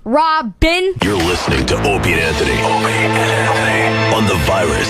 Robin. You're listening to Opie and Anthony. On the virus,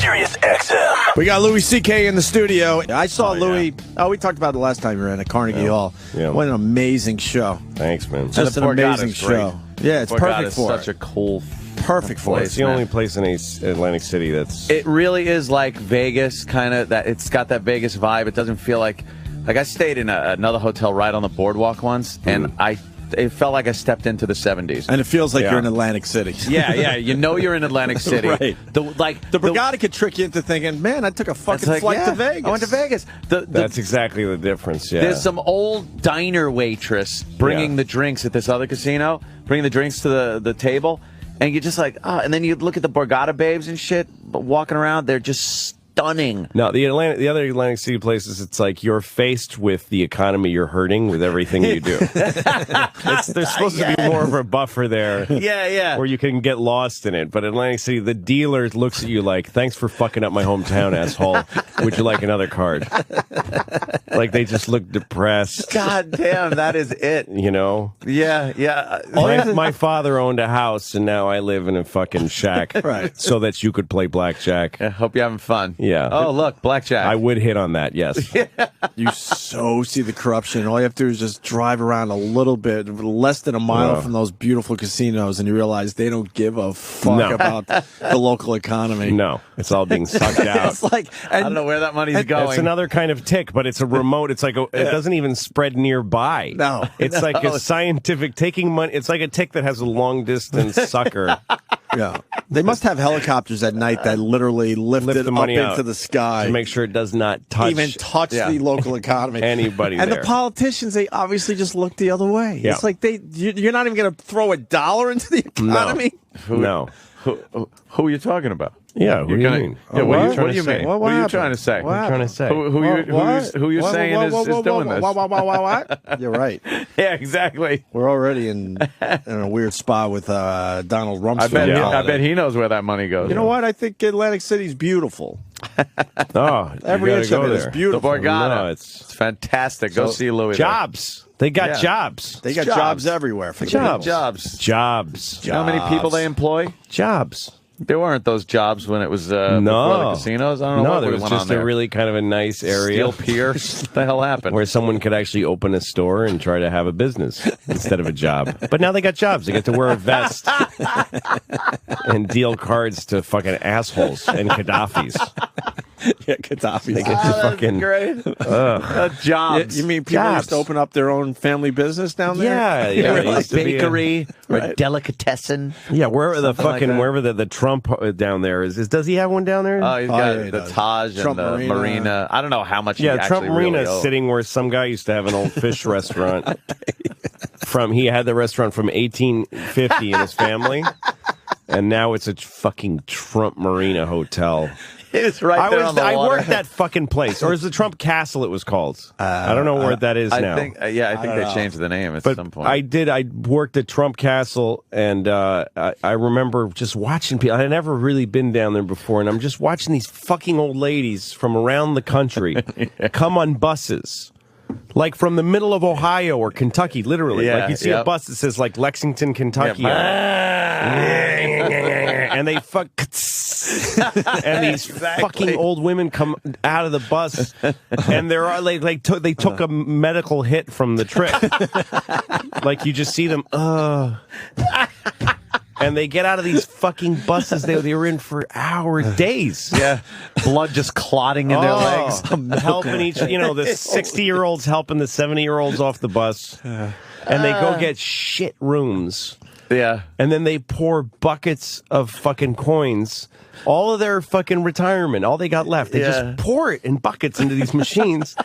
Sirius XM. We got Louis C.K. in the studio. I saw Louis. Yeah. Oh, we talked about it the last time you were in at Carnegie Hall. Yeah. What an amazing show. Thanks, man. Just an amazing show. Yeah, it's perfect for such it. a cool Perfect for It's it. the only place in Atlantic City that's... It really is like Vegas, kind of. That it's got that Vegas vibe. It doesn't feel like I stayed in another hotel right on the boardwalk once, and it felt like I stepped into the 70s. And it feels like you're in Atlantic City. Yeah, you know you're in Atlantic City. Right. The Borgata could trick you into thinking, man, I took a fucking flight to Vegas. I went to Vegas. That's exactly the difference, yeah. There's some old diner waitress bringing the drinks at this other casino, bringing the drinks to the table, and you're just like, and then you look at the Borgata babes and shit walking around. They're just stunning. No, the other Atlantic City places, it's like you're faced with the economy you're hurting with everything you do. There's supposed to be more of a buffer there. Yeah. Where you can get lost in it. But Atlantic City, the dealer looks at you like, thanks for fucking up my hometown, asshole. Would you like another card? Like they just look depressed. God damn, that is it. You know? Yeah. My father owned a house, and now I live in a fucking shack. Right. So that you could play blackjack. I hope you're having fun. Yeah. Oh, look, blackjack. I would hit on that, yes. You so see the corruption. All you have to do is just drive around a little bit, less than a mile from those beautiful casinos, and you realize they don't give a fuck about the local economy. No, it's all being sucked out. It's like, I don't know where that money's going. It's another kind of tick, but it's a remote. It's like it doesn't even spread nearby. No. It's like a scientific taking money. It's like a tick that has a long distance sucker. Yeah, they must have helicopters at night that literally lift it the money up out into the sky to make sure it does not touch the local economy. Anybody and there. the politicians, they obviously just look the other way. Yeah. It's like you're not even going to throw $1 into the economy. No. Who are you talking about? Yeah, what do you mean? Yeah, what are you saying? What are you trying to say? What are you trying to say? Who you saying is doing this? What? You're right. Yeah, exactly. We're already in a weird spot with Donald Rumsfeld. I bet he knows where that money goes. You know what? I think Atlantic City's beautiful. Oh, every inch of it is beautiful. The Borgata. No, it's fantastic. Go see Louis. Jobs. They got jobs. They got jobs everywhere. For Jobs. Jobs. You know how many people they employ? Jobs. There weren't those jobs when it was before the casinos. I don't know what there was was on just there. a really kind of a nice area. Steel Pier. What the hell happened? Where someone could actually open a store and try to have a business instead of a job. But now they got jobs. They get to wear a vest and deal cards to fucking assholes and Gaddafis. Yeah, Gaddafi. They get to fucking great. Jobs. You mean people used to open up their own family business down there? Yeah, Like used to be bakery or delicatessen. Yeah, wherever the Something like fucking that. wherever the Trump down there is. Does he have one down there? Oh, he's got yeah, he the does. Taj Trump and the Marina. I don't know how much. Yeah, he Trump actually Marina really is owed. sitting where some guy used to have an old fish restaurant. He had the restaurant from 1850 in his family, and now it's a fucking Trump Marina hotel. It's right there on the I water. worked that fucking place, or is the Trump Castle? It was called. I don't know where that is I now. think, I think they changed the name at some point. I worked at Trump Castle, and I remember just watching people. I had never really been down there before, and I'm just watching these fucking old ladies from around the country come on buses. Like from the middle of Ohio or Kentucky, literally. Yeah, like you see a bus that says like Lexington, Kentucky. And they fuck. And these fucking old women come out of the bus, and they're like they took a medical hit from the trip. Like you just see them, and they get out of these fucking buses they were in for hours, days. Yeah, blood just clotting in their legs. Helping each, the 60-year-olds helping the 70-year-olds off the bus, and they go get shit rooms. Yeah, and then they pour buckets of fucking coins. All of their fucking retirement, all they got left, they just pour it in buckets into these machines.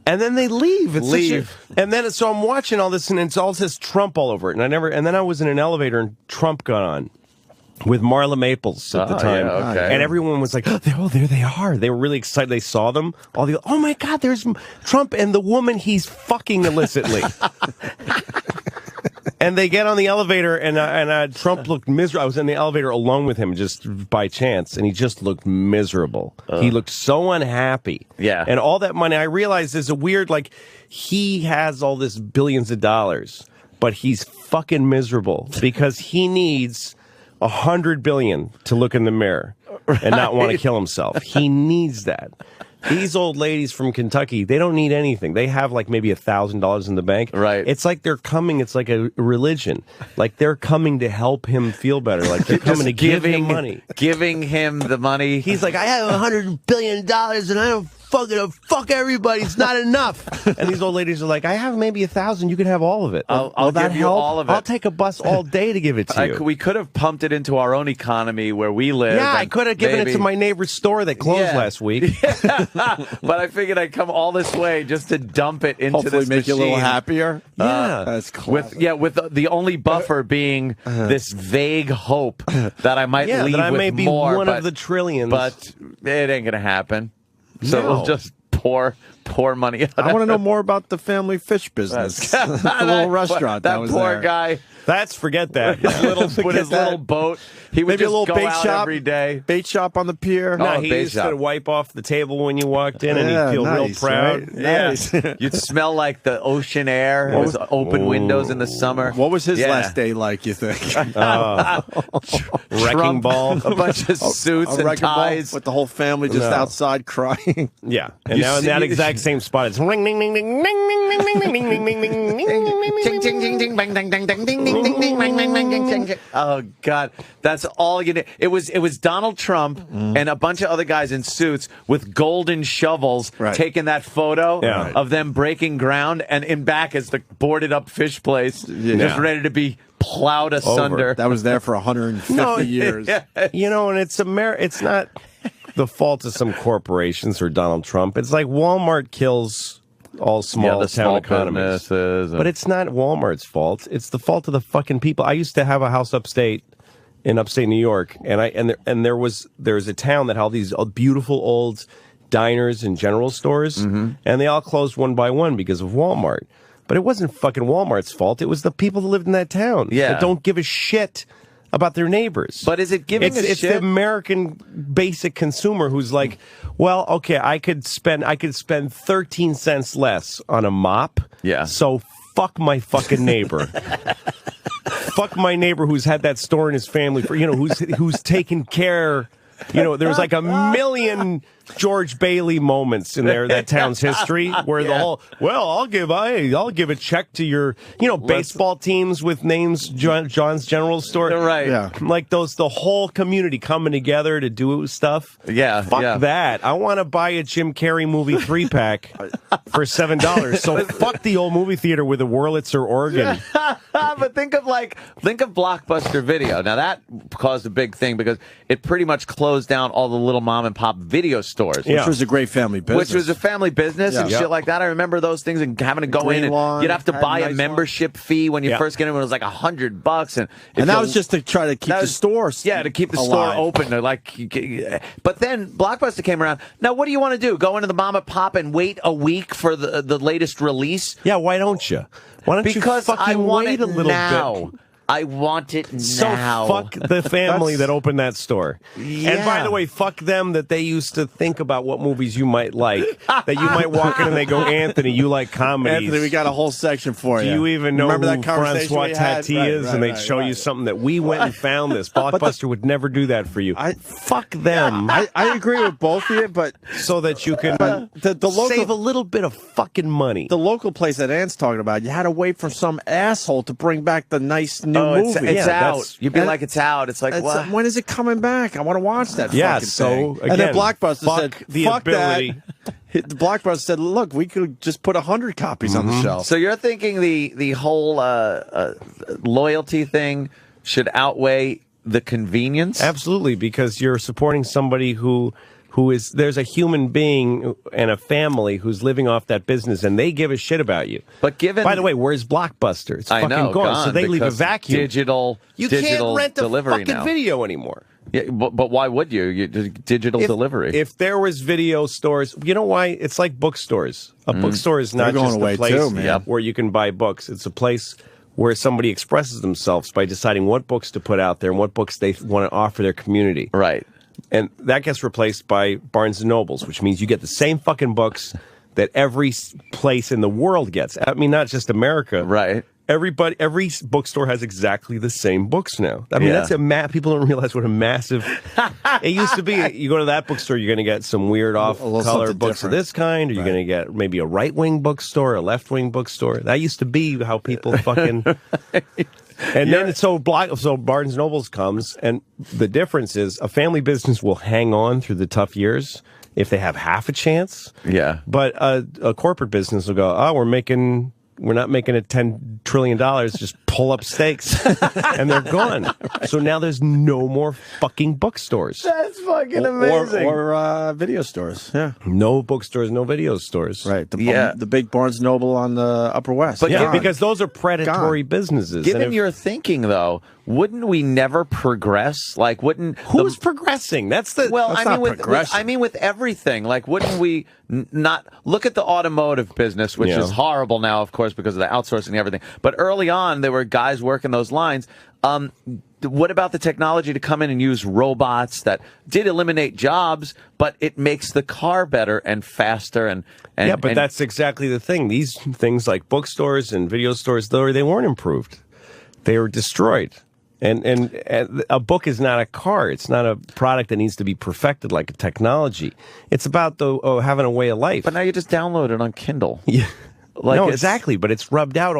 And then they leave. And then so I'm watching all this, and it's all says Trump all over it. And then I was in an elevator, and Trump got on with Marla Maples at the time. Yeah, okay. And everyone was like, oh, there they are. They were really excited. They saw them. Oh my God, there's Trump and the woman he's fucking illicitly. And they get on the elevator, and Trump looked miserable. I was in the elevator alone with him just by chance, and he just looked miserable. He looked so unhappy. Yeah. And all that money, I realized is a weird, he has all this billions of dollars, but he's fucking miserable because he needs $100 billion to look in the mirror and not want to kill himself. He needs that. These old ladies from Kentucky, they don't need anything. They have like maybe $1,000 in the bank. Right. It's like they're coming. It's like a religion. Like they're coming to help him feel better. Like they're coming to give him money. Giving him the money. He's like, I have $100 billion and I don't fuck everybody. It's not enough. And these old ladies are like, I have maybe 1,000. You can have all of it. I'll give you all of it. I'll take a bus all day to give it to you. We could have pumped it into our own economy where we live. Yeah, I could have given it to my neighbor's store that closed last week. But I figured I'd come all this way just to dump it into Hopefully this make machine. you a little happier. Yeah. That's classic. With the only buffer being this vague hope that I might leave that I with may be more, one but, of the trillions. But it ain't gonna happen. So No. we'll just pour money out. I want to know more about the family fish business. The little restaurant that was poor there. guy. Forget that. With his little boat. He would Maybe a just little go bait out shop every day. Bait shop on the pier. No, Oh, he bait used shop. to wipe off the table when you walked in, and he'd feel nice, real proud. right? Yeah, Nice. you'd smell like the ocean air. It was open windows in the summer. What was his Yeah. last day like, you think? Wrecking Trump, ball. a bunch of suits A and wrecking ball ties. with the whole family just No. outside crying. Yeah, and You now in see- that exact same spot, it's ring, ding, ding, ding, ding, ding, ding, ding, ding, ding, ding, ding, ding, ding, ding. Oh God, that's all you need. It was Donald Trump and a bunch of other guys in suits with golden shovels Right. taking that photo Yeah. of them breaking ground, and in back is the boarded up fish place, just ready to be plowed asunder. That was there for 150 years. You know, and it's not the fault of some corporations or Donald Trump. It's like Walmart kills all small the town small economies. businesses and- But it's not Walmart's fault. It's the fault of the fucking people. I used to have a house in upstate New York, and there's a town that had all these beautiful old diners and general stores, and they all closed one by one because of Walmart. But it wasn't fucking Walmart's fault. It was the people that lived in that town that don't give a shit about their neighbors. But is it giving a it's shit? the American basic consumer who's like, well, okay, I could spend 13 cents less on a mop. Yeah. So fuck my fucking neighbor. Fuck my neighbor who's had that store in his family for, who's taken care. There's like a million George Bailey moments in that town's history where the whole, I'll give a check to your, baseball teams with names, John's General Store. Right. Yeah. Like the whole community coming together to do stuff. Yeah. Fuck that. I want to buy a Jim Carrey movie 3-pack for $7. So fuck the old movie theater with a Wurlitzer organ. But think of Blockbuster Video. Now that caused a big thing because it pretty much closed down all the little mom and pop video stores. Which was a great family business. Which was a family business and Yeah. shit like that. I remember those things and having to go in and Green you'd have to lawn, buy had a nice membership fee when you first get in. When it was like $100, and that was just to try to keep the stores. Yeah, to keep the alive. store open. But then Blockbuster came around. Now, what do you want to do? Go into the mom and pop and wait a week for the latest release? Yeah, why don't you? Why don't Because you fucking I want wait it a little now. bit? I want it So now. fuck the family that opened that store. Yeah. And by the way, fuck them that they used to think about what movies you might like. That you might walk in and they go, Anthony, you like comedies. Anthony, we got a whole section for Do you. you even know Remember who that conversation Francois we had? Tati Right, is? right, And they'd right, show you right. something that we went and found this. Blockbuster would never do that for you. Fuck them. I agree with both of you, but So that you can the local save a little bit of fucking money. the local place that Ann's talking about, you had to wait for some asshole to bring back the nice new It's movie. Yeah, out. that's- You'd be and- like, it's out. It's like, what? When is it coming back? I want to watch that. Yeah, fucking so, thing. and then again, Blockbuster fuck said, the "Fuck ability." that." The Blockbuster said, "Look, we could just put 100 copies on the shelf." So you're thinking the whole loyalty thing should outweigh the convenience? Absolutely, because you're supporting somebody who is there's a human being and a family who's living off that business, and they give a shit about you. But given, By the way, where's Blockbuster? It's I fucking know, gone. So they leave a because vacuum. Digital Can't rent a delivery fucking now. video anymore. Yeah, but why would you? Digital delivery. If there was video stores, you know why? It's like bookstores. A bookstore is not They're going just away a place too, man. where you can buy books. It's a place where somebody expresses themselves by deciding what books to put out there and what books they want to offer their community. Right. And that gets replaced by Barnes and Nobles, which means you get the same fucking books that every place in the world gets. I mean, not just America. Right. every bookstore has exactly the same books now. I mean, that's people don't realize what a massive. It used to be. You go to that bookstore, you're going to get some weird off-color books of this kind, or you're going to get maybe a right-wing bookstore, a left-wing bookstore. That used to be how people fucking. And then so Barnes & Noble's comes, and the difference is a family business will hang on through the tough years if they have half a chance. Yeah. But a corporate business will go, oh, we're not making it $10 trillion, just pull up stakes. And they're gone. Right. So now there's no more fucking bookstores. That's fucking amazing. Or video stores. Yeah. No bookstores, no video stores. Right. The big Barnes & Noble on the Upper West. But because those are predatory businesses. Given your thinking, though, wouldn't we never progress? Like, who's progressing? That's the I mean with everything. Like, wouldn't we not look at the automotive business, which is horrible now, of course, because of the outsourcing and everything. But early on, there were guys working those lines. What about the technology to come in and use robots that did eliminate jobs, but it makes the car better and faster and that's exactly the thing. These things like bookstores and video stores, they weren't improved. They were destroyed. And a book is not a car. It's not a product that needs to be perfected like a technology. It's about having a way of life. But now you just download it on Kindle. Yeah. No, exactly. But it's rubbed out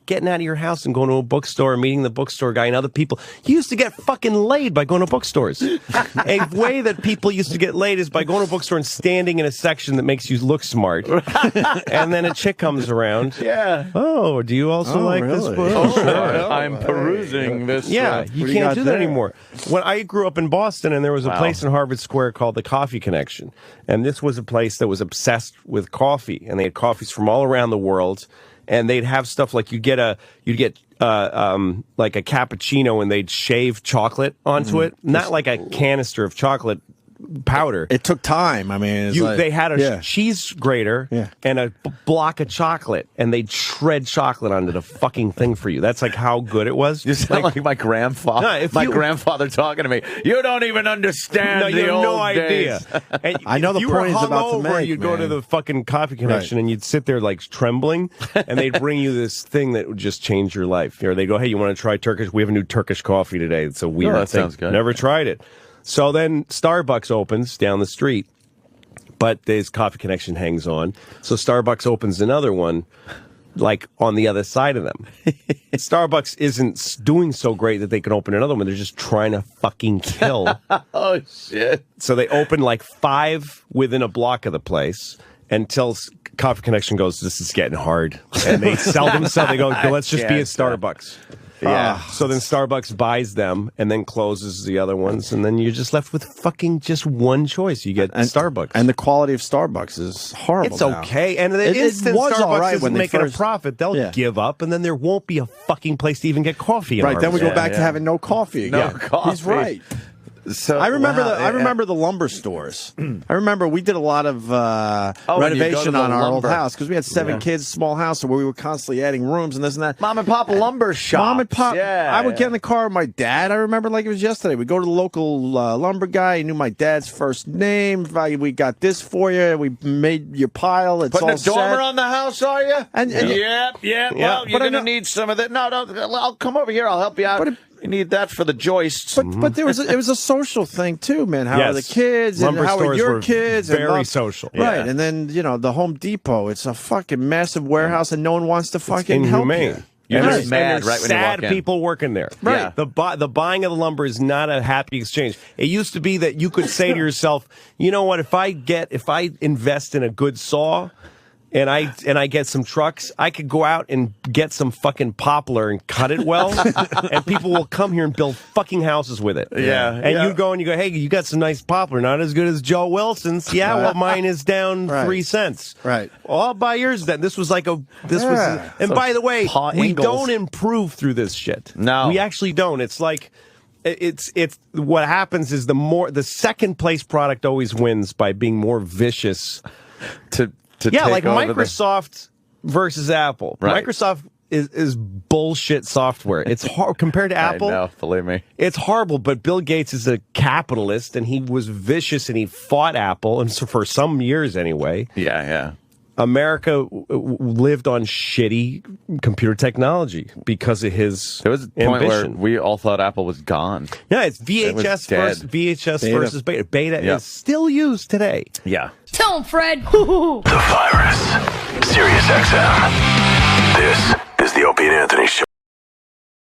getting out of your house and going to a bookstore and meeting the bookstore guy and other people. You used to get fucking laid by going to bookstores. A way that people used to get laid is by going to a bookstore and standing in a section that makes you look smart. And then a chick comes around. Yeah. Oh, do you also like this book? Oh, sure. I'm perusing this. Yeah, you can't do that anymore. When I grew up in Boston, and there was a place in Harvard Square called the Coffee Connection. And this was a place that was obsessed with coffee. And they had coffees from all around the world. And they'd have stuff like you'd get like a cappuccino, and they'd shave chocolate onto it, not like a canister of chocolate powder. It took time. I mean, they had a cheese grater and a block of chocolate, and they'd shred chocolate onto the fucking thing for you. That's like how good it was. You sound like my grandfather. My grandfather talking to me. You don't even understand the old idea. days. I know the point he's about to make. You'd go to the fucking Coffee Connection, and you'd sit there like trembling, and they'd bring you this thing that would just change your life. Or they go, hey, you want to try Turkish? We have a new Turkish coffee today. It's a weird thing. Sounds good. Never tried it. So then Starbucks opens down the street, but this Coffee Connection hangs on. So Starbucks opens another one, like on the other side of them. Starbucks isn't doing so great that they can open another one. They're just trying to fucking kill. Oh, shit. So they open like 5 within a block of the place until Coffee Connection goes, this is getting hard. And they sell themselves. They go, let's just be a Starbucks. Yeah. So then Starbucks buys them and then closes the other ones, and then you're just left with fucking just one choice. You get Starbucks. And the quality of Starbucks is horrible. It's okay. And the instant Starbucks isn't making a profit, they'll give up, and then there won't be a fucking place to even get coffee. Right. Then we go back to having no coffee again. No coffee. He's right. So I remember the lumber stores. I remember we did a lot of renovation on our old house because we had 7 kids, small house, where we were constantly adding rooms and this and that. Mom and pop lumber shop. Mom and pop. Yeah, I would get in the car with my dad. I remember like it was yesterday. We'd go to the local lumber guy. He knew my dad's first name. We got this for you. We made your pile. It's putting all a dormer set. on the house, are you? Yep. Well, you're gonna need some of that. No, I'll come over here. I'll help you out. You need that for the joists. But it was a social thing too, man. How are the kids? Lumber and how are your kids? Very social. Right. And then, the Home Depot, it's a fucking massive warehouse and no one wants to fucking help you. You're just mad right when you walk sad in. people working there. Right. Yeah. The buying of the lumber is not a happy exchange. It used to be that you could say to yourself, you know what, if I invest in a good saw, and I get some trucks, I could go out and get some fucking poplar and cut it well, and people will come here and build fucking houses with it. Yeah. And you go, hey, you got some nice poplar, not as good as Joe Wilson's. Yeah, well, mine is down 3 cents. Right. Well, I'll buy yours then. This was, and by the way, we don't improve through this shit. No. We actually don't. It's like, it's what happens is the second place product always wins by being more vicious like Microsoft versus Apple. Right. Microsoft is bullshit software. It's hard compared to Apple. I know, believe me. It's horrible, but Bill Gates is a capitalist, and he was vicious, and he fought Apple, and so for some years anyway. Yeah. America lived on shitty computer technology because of his There was a point where ambition. we all thought Apple was gone. Yeah, it's VHS versus beta. Beta is still used today. Yeah. Tell him, Fred. The Virus. Sirius XM. This is the Opie and Anthony Show.